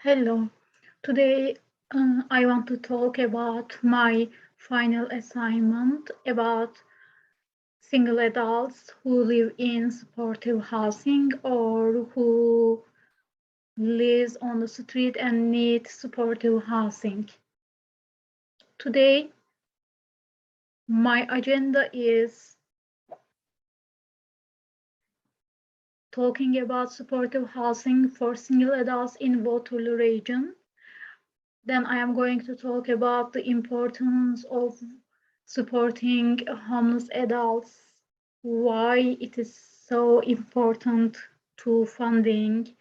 Hello. Today I want to talk about my final assignment about single adults who live in supportive housing or who lives on the street and need supportive housing. Today my agenda is talking about supportive housing for single adults in Waterloo region. Then I am going to talk about the importance of supporting homeless adults, why it is so important to funding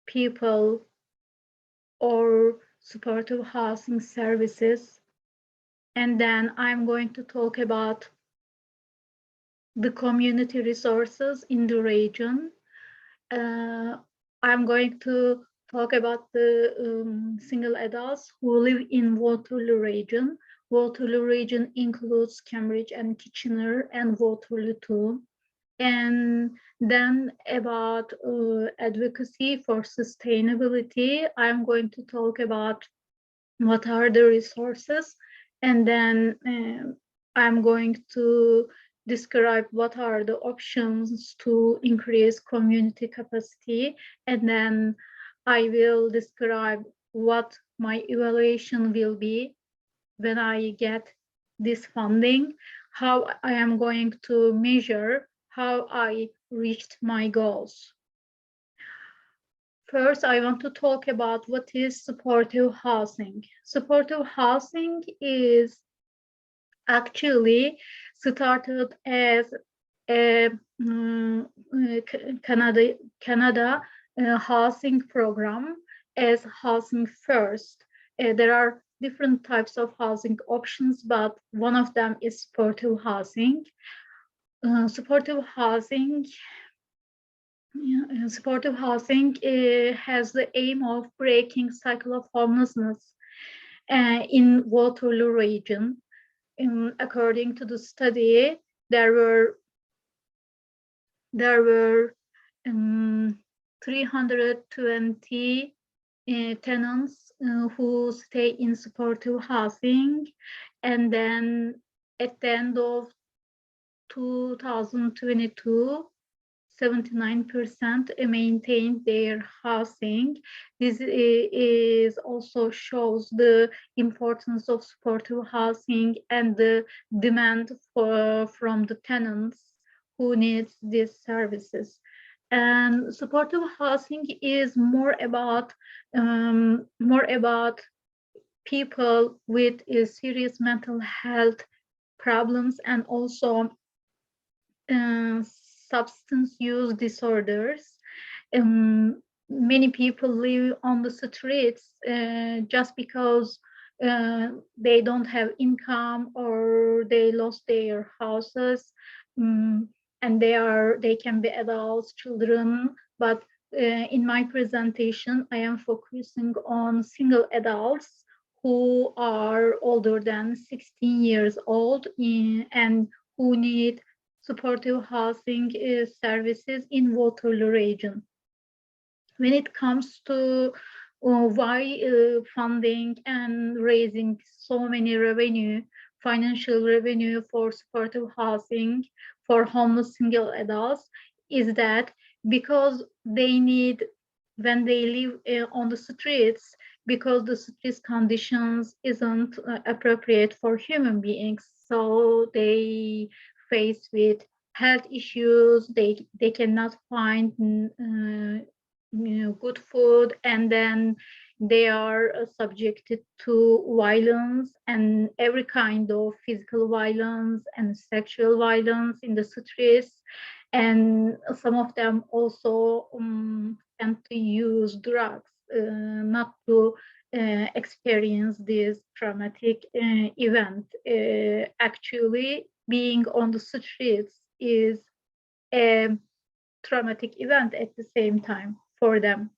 people or supportive housing services. And then I'm going to talk about the community resources in the region. I'm going to talk about the single adults who live in Waterloo region. Waterloo region includes Cambridge and Kitchener and Waterloo too. And then about advocacy for sustainability, I'm going to talk about what are the resources, and then I'm going to describe what are the options to increase community capacity, and then I will describe what my evaluation will be when I get this funding, how I am going to measure how I reached my goals. First, I want to talk about what is supportive housing. Supportive housing is actually started as a Canada housing program as housing first. There are different types of housing options, but one of them is supportive housing. Supportive housing Supportive housing has the aim of breaking cycle of homelessness in Waterloo region. According to the study, there were 320 tenants who stay in supportive housing, and then at the end of 2022, 79% maintained their housing. This is also shows the importance of supportive housing and the demand from the tenants who needs these services. And supportive housing is more about people with serious mental health problems and also substance use disorders. Many people live on the streets just because they don't have income or they lost their houses, and they can be adults, children. But in my presentation, I am focusing on single adults who are older than 16 years old and who need supportive housing services in Waterloo region. When it comes to why funding and raising so many financial revenue for supportive housing for homeless single adults, is that because they need, when they live on the streets, because the streets conditions isn't appropriate for human beings, so they face with health issues, they cannot find good food, and then they are subjected to violence and every kind of physical violence and sexual violence in the streets. And some of them also tend to use drugs not to experience this traumatic event. Actually, being on the streets is a traumatic event at the same time for them.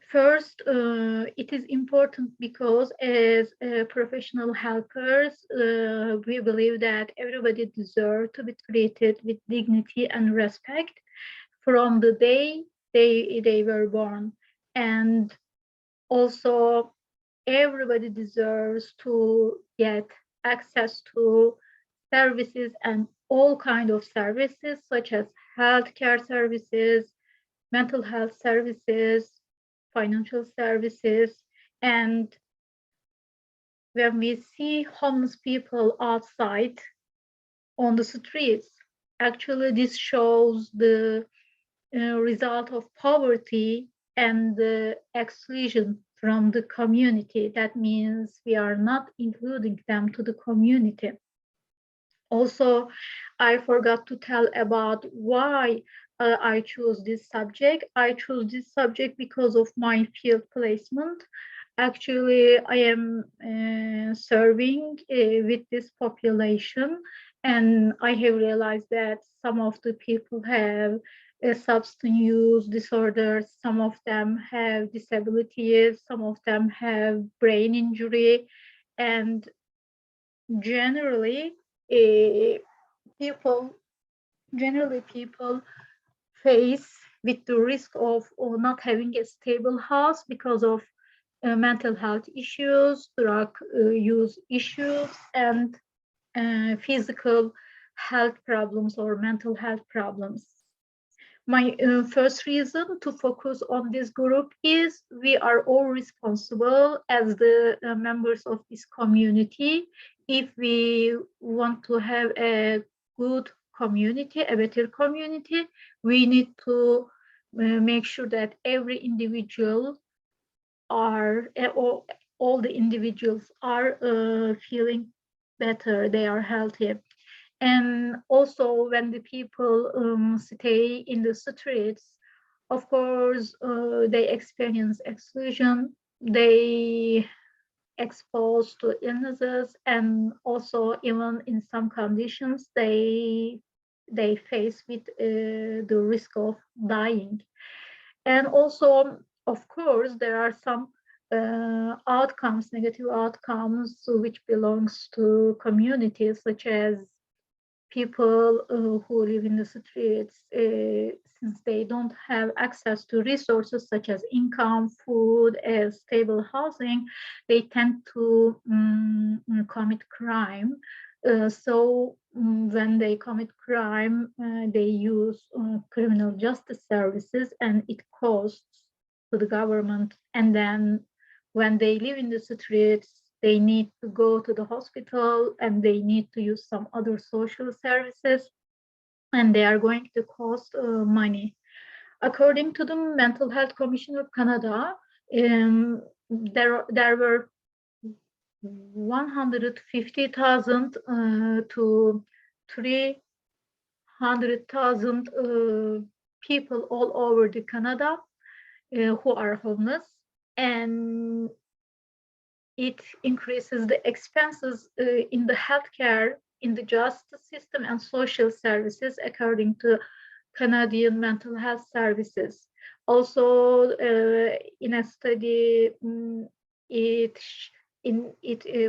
First, it is important because as professional helpers, we believe that everybody deserves to be treated with dignity and respect from the day they were born. And also, everybody deserves to get access to services and all kind of services such as healthcare services, mental health services, financial services. And when we see homeless people outside on the streets, actually this shows the result of poverty and the exclusion from the community. That means we are not including them to the community. Also, I forgot to tell about why I chose this subject. I chose this subject because of my field placement. Actually, I am serving with this population, and I have realized that some of the people have substance use disorders, some of them have disabilities, some of them have brain injury, and generally, uh, people people face with the risk of not having a stable house because of mental health issues, drug use issues, and physical health problems or mental health problems. My first reason to focus on this group is we are all responsible as the members of this community. If we want to have a good community, a better community, we need to make sure that every individual are all the individuals are feeling better, they are healthy. And also, when the people stay in the streets, of course, they experience exclusion, they exposed to illnesses, and also even in some conditions, they face with the risk of dying. And also, of course, there are some outcomes, negative outcomes, which belongs to communities, such as people who live in the streets, since they don't have access to resources such as income, food, stable housing, they tend to commit crime. So when they commit crime, they use criminal justice services, and it costs to the government. And then when they live in the streets, they need to go to the hospital and they need to use some other social services, and they are going to cost money. According to the Mental Health Commission of Canada, there were 150,000 to 300,000 people all over the Canada who are homeless, and it increases the expenses in the healthcare, in the justice system, and social services, according to Canadian Mental Health Services. Also, in a study, it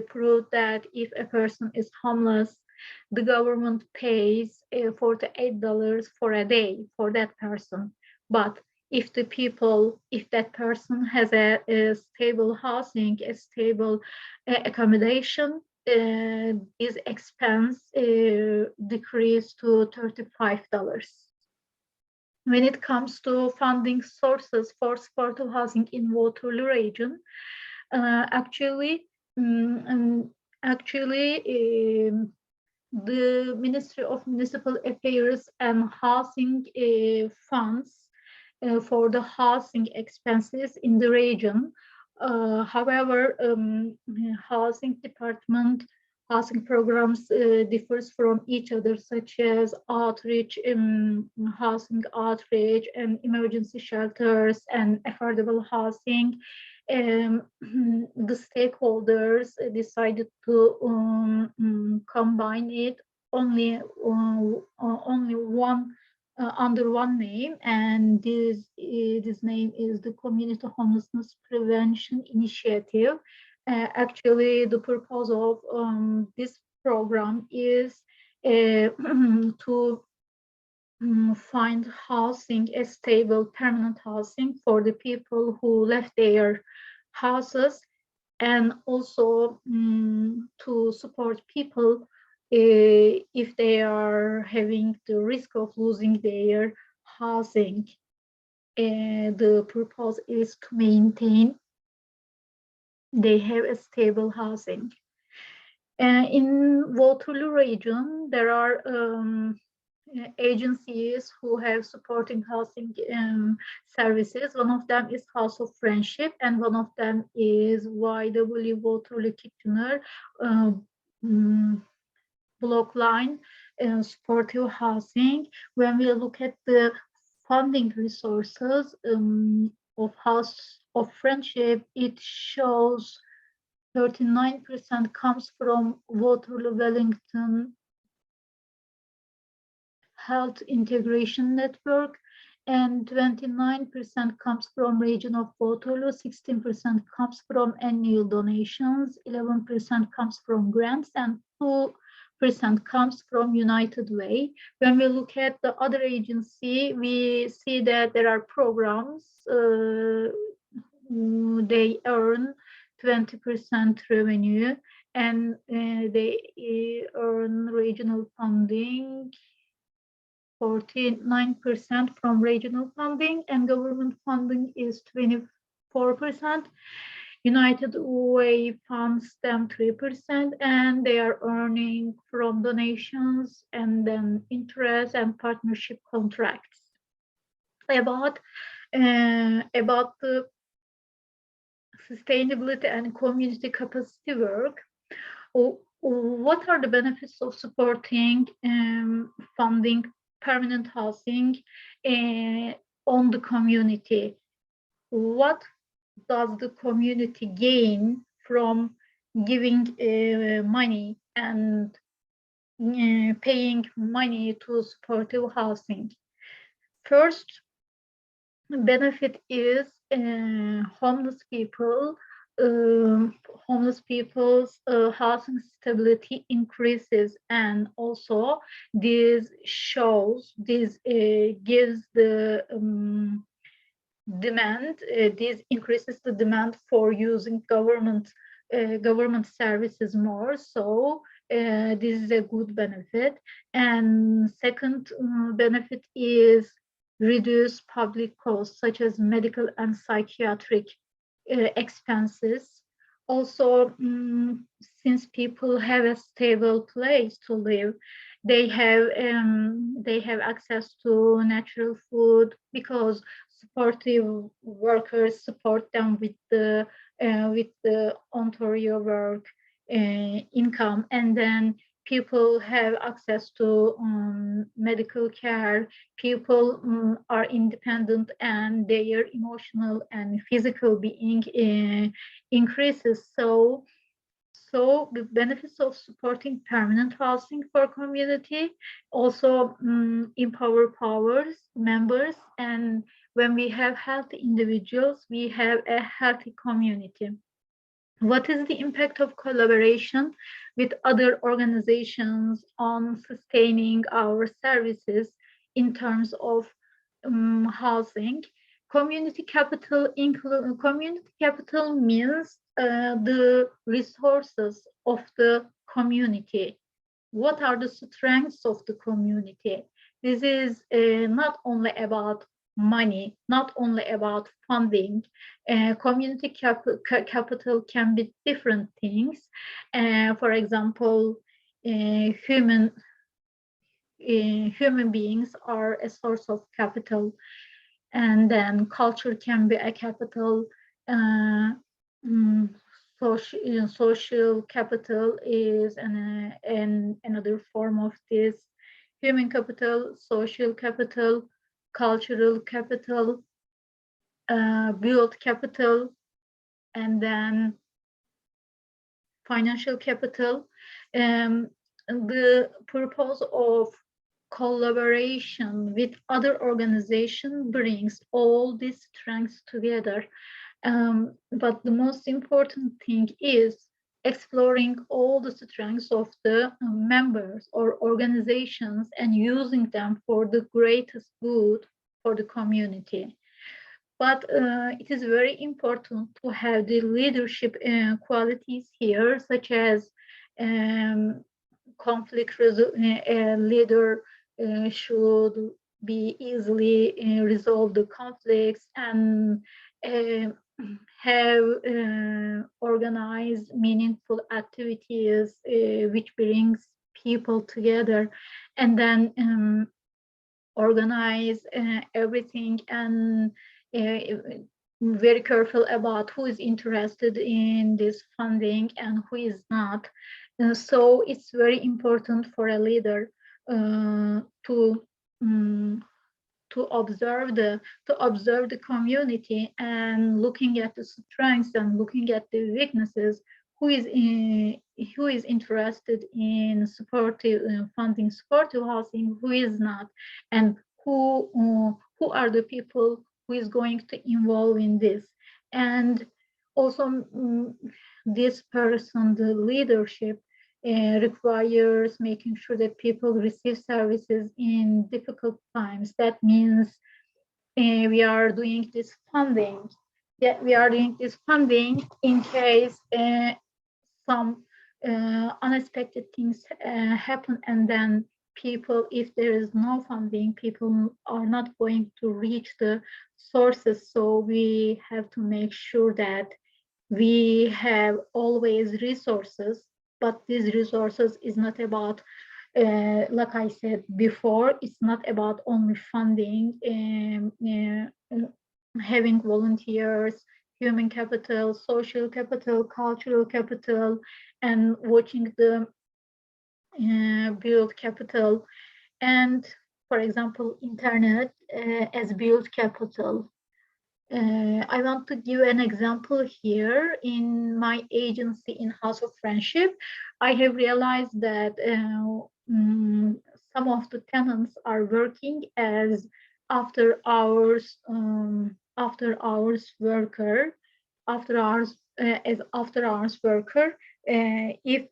proved that if a person is homeless, the government pays $48 for a day for that person. But if that person has a stable housing, a stable accommodation, this expense decreased to $35. When it comes to funding sources for supportive housing in Waterloo region, actually, um, actually, the Ministry of Municipal Affairs and Housing funds for the housing expenses in the region. However, housing department, housing programs differs from each other, such as outreach, housing outreach, and emergency shelters and affordable housing. The stakeholders decided to combine it only one under one name, and this name is the Community Homelessness Prevention Initiative. Actually, the purpose of this program is to find housing, a stable, permanent housing for the people who left their houses, and also to support people if they are having the risk of losing their housing. The purpose is to maintain they have a stable housing. In Waterloo region, there are agencies who have supporting housing services. One of them is House of Friendship, and one of them is YW Waterloo Kitchener block line supportive housing. When we look at the funding resources of House of Friendship, it shows 39% comes from Waterloo Wellington Health Integration Network, and 29% comes from region of Waterloo, 16% comes from annual donations, 11% comes from grants, and 2% comes from United Way. When we look at the other agency, we see that there are programs, they earn 20% revenue, and they earn regional funding 49% from regional funding, and government funding is 24%. United Way funds them 3%, and they are earning from donations and then interest and partnership contracts. About the sustainability and community capacity work, what are the benefits of supporting funding permanent housing on the community? What does the community gain from giving money and paying money to supportive housing? First benefit is homeless people's housing stability increases, and also this gives the demand, this increases the demand for using government services more. So this is a good benefit. And second benefit is reduce public costs such as medical and psychiatric expenses. Also, since people have a stable place to live, they have access to natural food, because supportive workers support them with the Ontario work income, and then people have access to medical care. People are independent, and their emotional and physical being increases. So the benefits of supporting permanent housing for community also empower members, and when we have healthy individuals, we have a healthy community. What is the impact of collaboration with other organizations on sustaining our services in terms of housing? Community capital means the resources of the community. What are the strengths of the community? This is not only about money, not only about funding. Community capital can be different things. For example, human beings are a source of capital, and then culture can be a capital. Social capital is another form of this. Human capital, social capital, cultural capital, build capital, and then financial capital. The purpose of collaboration with other organizations brings all these strengths together. But the most important thing is exploring all the strengths of the members or organizations and using them for the greatest good for the community. But it is very important to have the leadership qualities here, such as um, a leader should be easily resolve the conflicts and uh, have organized meaningful activities which brings people together, and then organize everything, and uh, very careful about who is interested in this funding and who is not. So it's very important for a leader to um, to observe the community and looking at the strengths and looking at the weaknesses, who is interested in supportive funding supportive housing, who is not, and who are the people who is going to involve in this. And also this person, the leadership requires making sure that people receive services in difficult times. That means we are doing this funding. Yeah, we are doing this funding in case some unexpected things happen, and then people, if there is no funding, people are not going to reach the sources. So we have to make sure that we have always resources, but these resources is not about, like I said before, it's not about only funding, having volunteers, human capital, social capital, cultural capital, and watching the build capital. And for example, internet as build capital. I want to give an example here. In my agency in House of Friendship, I have realized that some of the tenants are working as after hours worker, after hours as after hours worker. If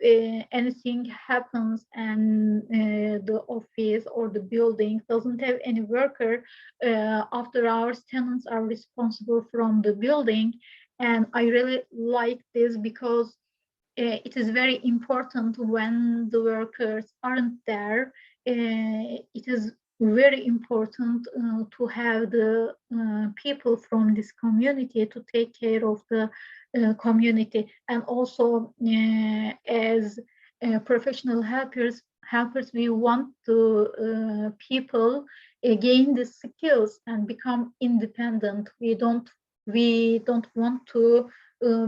anything happens and the office or the building doesn't have any worker, after hours tenants are responsible from the building. And I really like this because it is very important when the workers aren't there. It is very important to have the people from this community to take care of the community. And also as professional helpers, we want the people gain the skills and become independent. We don't want to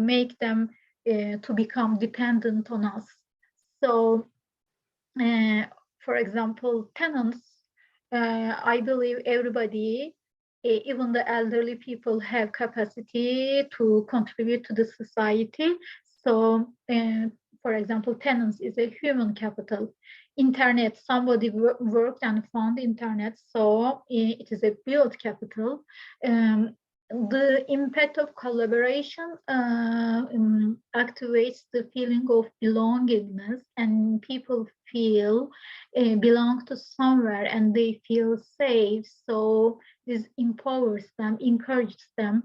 make them to become dependent on us. So, uh, for example, tenants, I believe everybody, even the elderly people, have capacity to contribute to the society. So, for example, tenants is a human capital. Internet, somebody worked and found internet, so it is a build capital. The impact of collaboration activates the feeling of belongingness, and people feel belong to somewhere and they feel safe. So this empowers them, encourages them.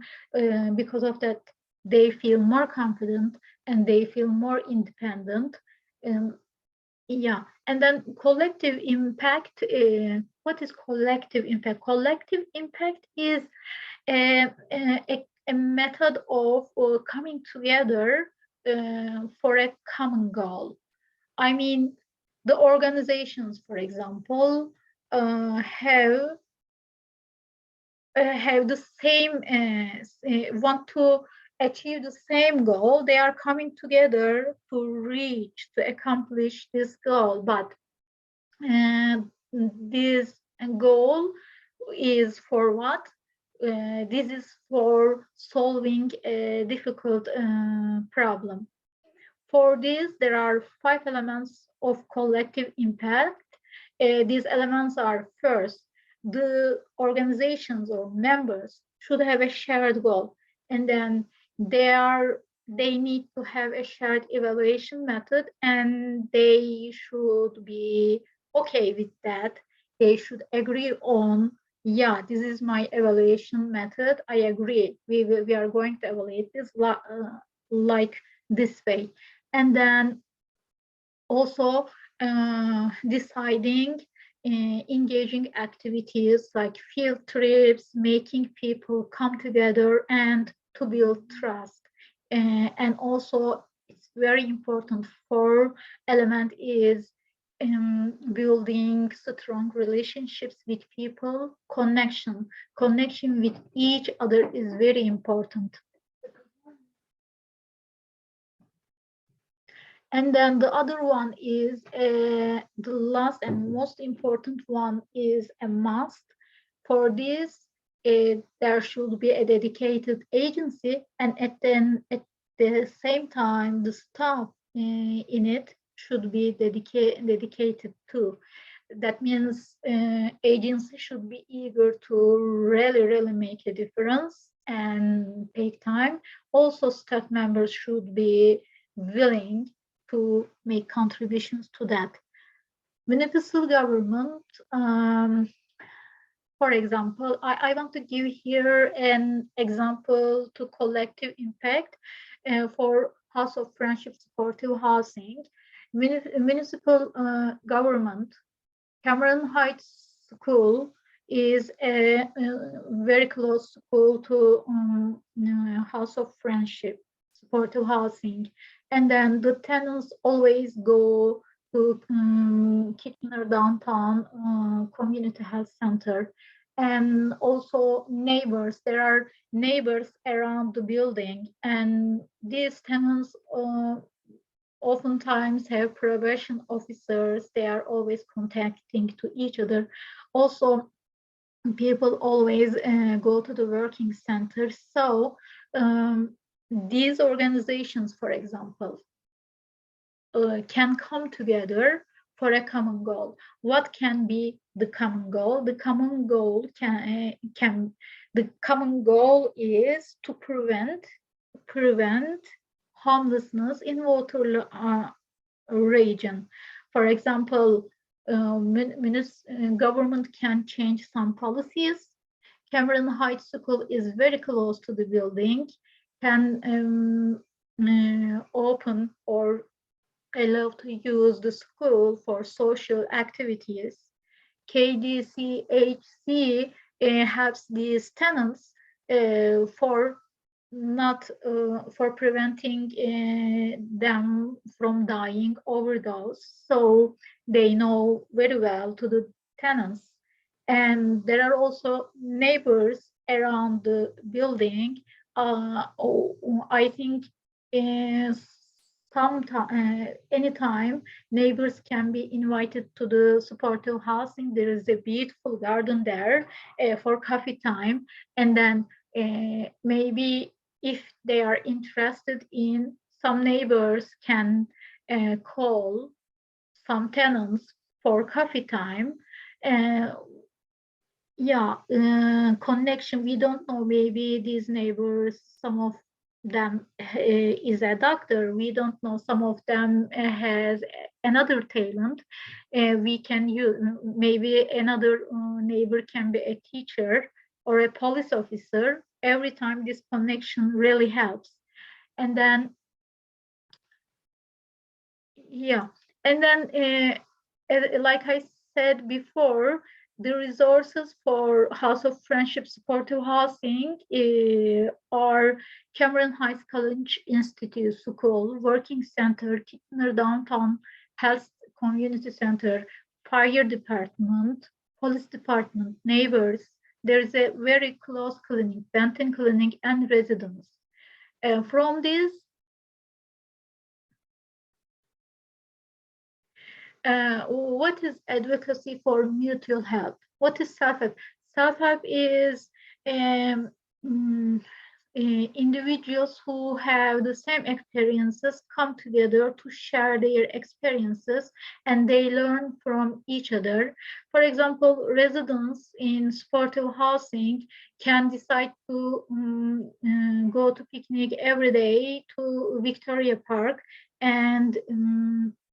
Because of that, they feel more confident and they feel more independent. Um, yeah, and then collective impact. What is collective impact? Collective impact is a method of coming together for a common goal. I mean, the organizations, for example, have the same want to achieve the same goal. They are coming together to accomplish this goal, but this goal is for what? This is for solving a difficult problem. For this, there are 5 elements of collective impact. These elements are: first, the organizations or members should have a shared goal, and then they are they need to have a shared evaluation method, and they should be okay with that. They should agree on, yeah, this is my evaluation method. I agree. We are going to evaluate this like this way. And then also deciding engaging activities like field trips, making people come together and to build trust. And also, it's very important for element is building strong relationships with people. Connection with each other is very important. And then the other one is the last and most important one is a must. For this, there should be a dedicated agency, and at the same time, the staff in it should be dedicated too. That means agency should be eager to really make a difference and take time. Also, staff members should be willing to make contributions to that. Municipal government, for example, I want to give here an example to collective impact for House of Friendship Supportive Housing. Municipal government, Cameron Heights School is a very close school to House of Friendship, supportive housing. And then the tenants always go to Kitchener downtown community health center. And also neighbors, there are neighbors around the building, and these tenants oftentimes have probation officers. They are always contacting to each other. Also, people always go to the working center. So these organizations, for example, can come together for a common goal. What can be the common goal? The common goal the common goal is to prevent homelessness in Waterloo region. For example, government can change some policies. Cameron Heights School is very close to the building, can open or allow to use the school for social activities. KDCHC helps these tenants for not for preventing them from dying overdose. So they know very well to the tenants. And there are also neighbors around the building. I think anytime neighbors can be invited to the supportive housing. There is a beautiful garden there for coffee time. And then maybe if they are interested in, some neighbors can call some tenants for coffee time. Uh, yeah, connection. We don't know. Maybe these neighbors, some of them is a doctor. We don't know. Some of them has another talent. We can use. Maybe another neighbor can be a teacher or a police officer. Every time this connection really helps. And then yeah, and then like I said before, the resources for House of Friendship Supportive Housing are Cameron Heights College Institute School, Working Center, Kitchener Downtown Health Community Center, Fire Department, Police Department, neighbors. There's a very close clinic, Benton Clinic, and residents. From this, what is advocacy for mutual help? What is self-help? Self-help is um, mm, individuals who have the same experiences come together to share their experiences and they learn from each other. For example, residents in supportive housing can decide to go to picnic every day to Victoria Park and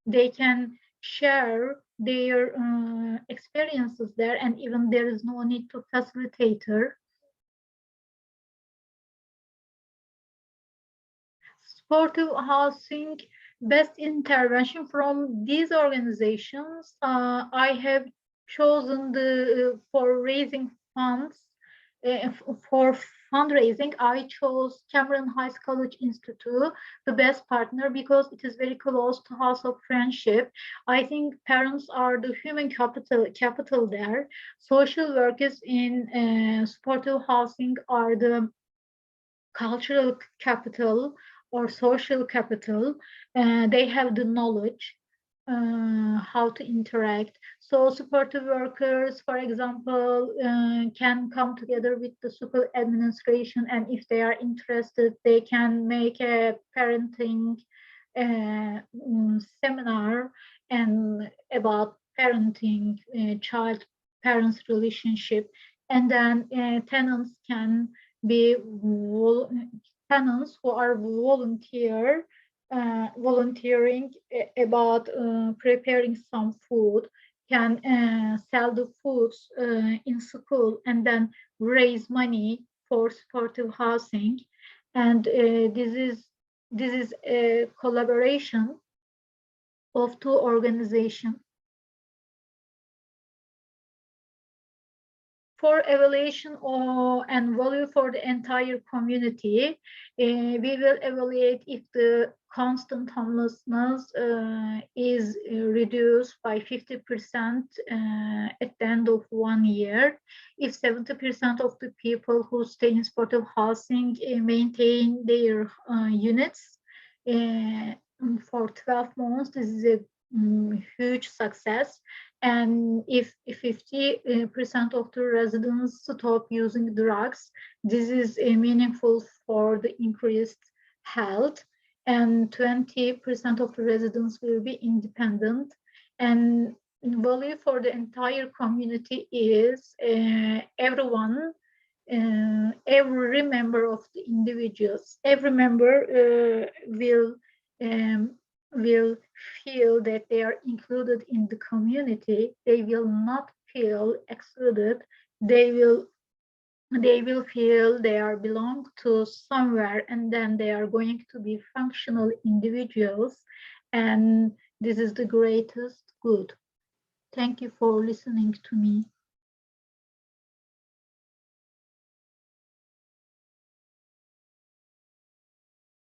they can share their experiences there, and even there is no need to facilitator. Supportive housing best intervention from these organizations. I have chosen the for raising funds for fundraising. I chose Cameron Heights College Institute, the best partner, because it is very close to House of Friendship. I think parents are the human capital there. Social workers in supportive housing are the cultural capital or social capital. They have the knowledge how to interact. So supportive workers, for example, can come together with the school administration, and if they are interested, they can make a parenting seminar and about parenting, child parents relationship, and then tenants can be tenants who are volunteering about preparing some food can sell the foods in school and then raise money for supportive housing. And this is a collaboration of two organizations. For evaluation and value for the entire community, we will evaluate if the constant homelessness is reduced by 50% at the end of 1 year, if 70% of the people who stay in supportive housing maintain their units for 12 months. This is a huge success. And if 50% of the residents stop using drugs, this is meaningful for the increased health. And 20% of the residents will be independent. And value for the entire community is everyone, every member of the individuals, every member will feel that they are included in the community. They will not feel excluded. They will feel they are belong to somewhere, and then they are going to be functional individuals. And this is the greatest good. Thank you for listening to me.